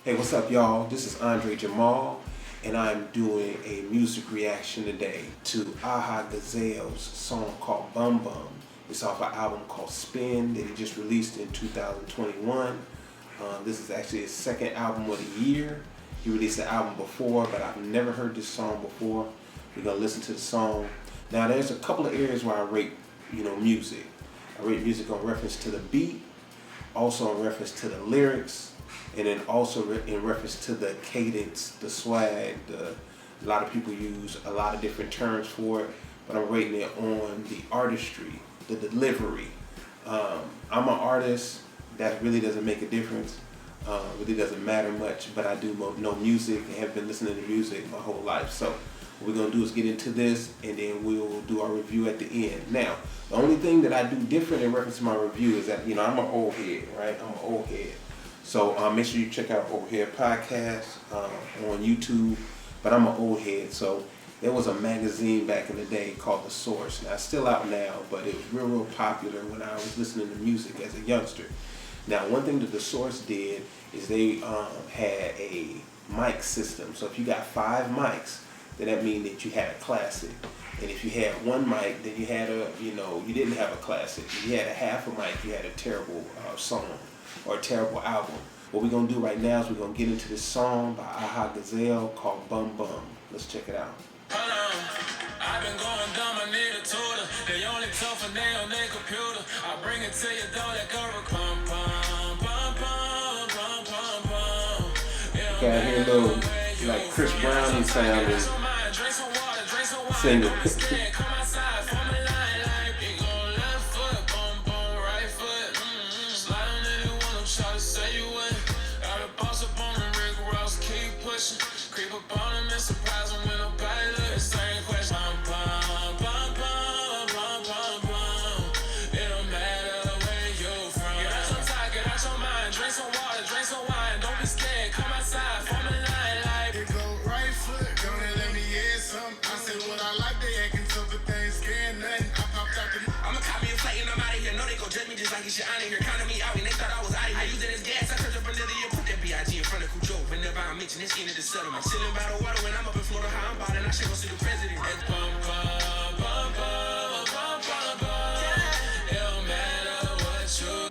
Hey, what's up, y'all? This is Jamal, and I'm doing a music reaction today to Aha Gazelle's song called Bum Bum. It's off an album called Spin that he just released in 2021. This is actually his second album of the year. He released the album before, but I've never heard this song before. We're gonna listen to the song. Now, there's a couple of areas where I rate, music. I rate music on reference to the beat, also in reference to the lyrics, and then also in reference to the cadence, the swag. A lot of people use a lot of different terms for it, but I'm rating it on the artistry, the delivery. I'm an artist. That really doesn't make a difference. Really doesn't matter much, but I do know music and have been listening to music my whole life. So what we're gonna do is get into this, and then we'll do our review at the end. Now, the only thing that I do different in reference to my review is that I'm an old head, right? I'm an old head. So make sure you check out Old Head Podcast on YouTube. But I'm an old head, so there was a magazine back in the day called The Source. Now, it's still out now, but it was real popular when I was listening to music as a youngster. Now, one thing that The Source did is they had a mic system. So if you got 5 mics, then that means that you had a classic. And if you had 1 mic, then you had you didn't have a classic. If you had a half a mic, you had a terrible song or a terrible album. What we're gonna do right now is we're gonna get into this song by Aha Gazelle called Bum Bum. Let's check it out. I've been going dumb, I need a tutor. They only tough and they on their computer. I bring it to your door, that girl bum bum bum bum bum bum bum. Okay, I hear a little like Chris Brown sounding singing. Creep up on him and surprise him with no pilot. Same question. Bum, bum, bum, bum, bum, bum. It don't matter where you from. Get out your time, get out your mind. Drink some water, drink some wine. Don't be scared, come outside, form a line like it go right foot. Don't let me hear something. I said what I like, they acting tough, but they ain't scared nothing. I popped out the I'ma copy and fight and I'm out of here. No, they gon' judge me just like you should honor here. Counting me out and they thought I was out of here. I used it as gas, I turned up another year. Put that B.I.G. in front of Cujo. Whenever I mention this end of the settlement. Chilling by the water when I'm up in Florida, how I'm ballin'. I should go see the president. It's bum, bum, bum, bum, bum, bum, bum. It don't matter what you.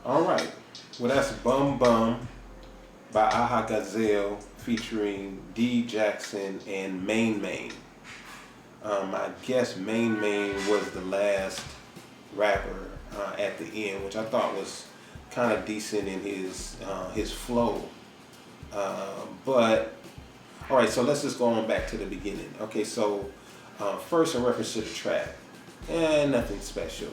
Alright, well that's Bum Bum by Aha Gazelle featuring D Jackson and Main Main. I guess Main Main was the last rapper at the end, which I thought was kind of decent in his flow. But all right, so let's just go on back to the beginning. Okay, so first in reference to the track, nothing special.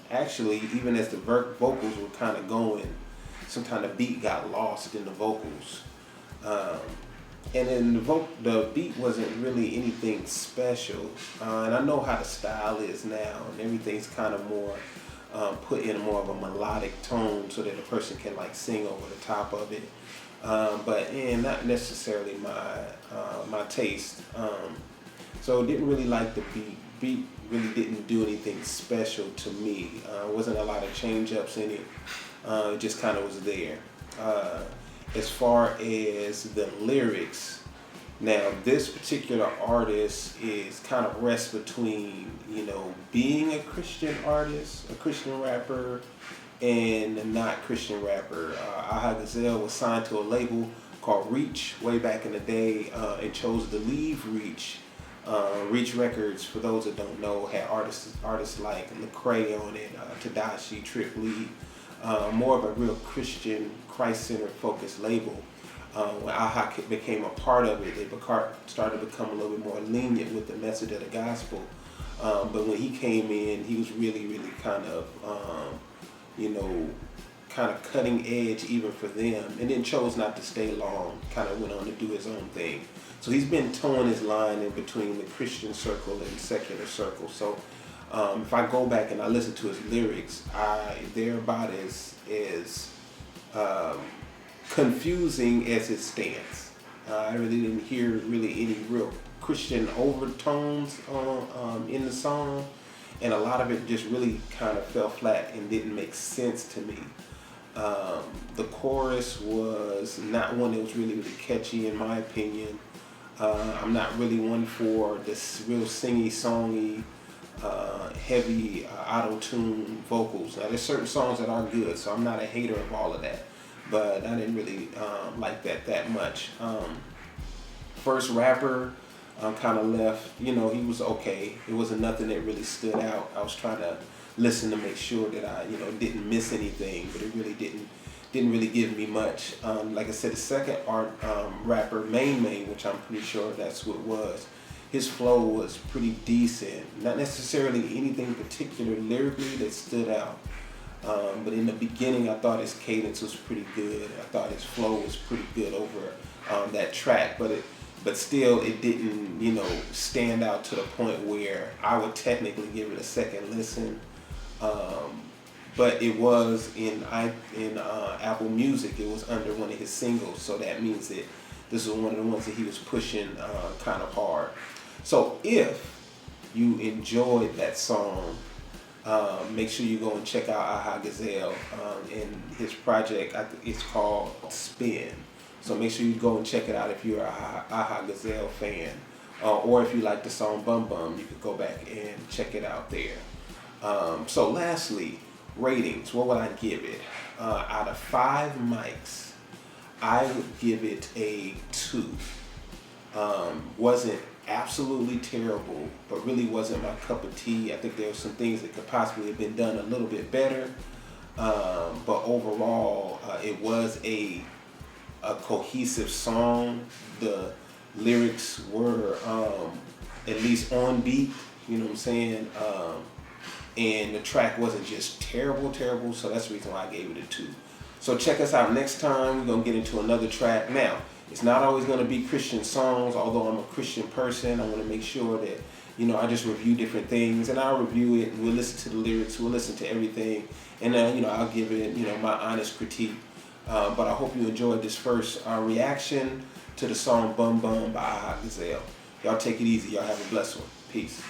Actually, even as the vocals were kind of going, sometimes the beat got lost in the vocals. And then the beat wasn't really anything special. And I know how the style is now, and everything's kind of more put in more of a melodic tone so that a person can like sing over the top of it. But not necessarily my taste. So didn't really like the beat. Beat really didn't do anything special to me. Wasn't a lot of change ups in it. It just kind of was there. As far as the lyrics, now this particular artist is kind of rests between, being a Christian artist, a Christian rapper, and a not Christian rapper. Aha Gazelle was signed to a label called Reach way back in the day, and chose to leave Reach. Reach Records, for those that don't know, had artists like Lecrae on it, Tadashi, Trip Lee. More of a real Christian, Christ-centered focused label. When Aha became a part of it, they started to become a little bit more lenient with the message of the gospel. But when he came in, he was really, really kind of cutting edge even for them, and then chose not to stay long, kind of went on to do his own thing. So he's been towing his line in between the Christian circle and secular circle. So if I go back and I listen to his lyrics, they're about as confusing as it stands. I really didn't hear really any real Christian overtones in the song. and a lot of it just really kind of fell flat and didn't make sense to me. The chorus was not one that was really catchy in my opinion. I'm not really one for this real singy, songy, heavy auto-tune vocals. Now there's certain songs that are good, so I'm not a hater of all of that, but I didn't really like that much. First rapper kind of left, you know, he was okay. It wasn't nothing that really stood out. I was trying to listen to make sure that I, you know, didn't miss anything, but it really didn't really give me much. Like I said, the second rapper, Main, which I'm pretty sure that's what it was, his flow was pretty decent. Not necessarily anything particular lyrically that stood out, but in the beginning I thought his cadence was pretty good. I thought his flow was pretty good over that track, but still it didn't, you know, stand out to the point where I would technically give it a second listen. But it was in Apple Music. It was under one of his singles, so that means that this was one of the ones that he was pushing kind of hard. So if you enjoyed that song, make sure you go and check out Aha Gazelle and his project. I think it's called Spin. So make sure you go and check it out if you're a Aha Gazelle fan, or if you like the song Bum Bum, you could go back and check it out there. So lastly, ratings. What would I give it? Out of 5 mics, I would give it a 2. Wasn't absolutely terrible, but really wasn't my cup of tea. I think there were some things that could possibly have been done a little bit better. But overall, it was a cohesive song. The lyrics were at least on beat, you know what I'm saying? And the track wasn't just terrible, so that's the reason why I gave it a 2. So check us out next time. We're going to get into another track. Now, it's not always going to be Christian songs, although I'm a Christian person. I want to make sure that, you know, I just review different things, and I'll review it, and we'll listen to the lyrics, we'll listen to everything, and you know, I'll give it, you know, my honest critique. But I hope you enjoyed this first reaction to the song Bum Bum by Aha Gazelle. Y'all take it easy. Y'all have a blessed one. Peace.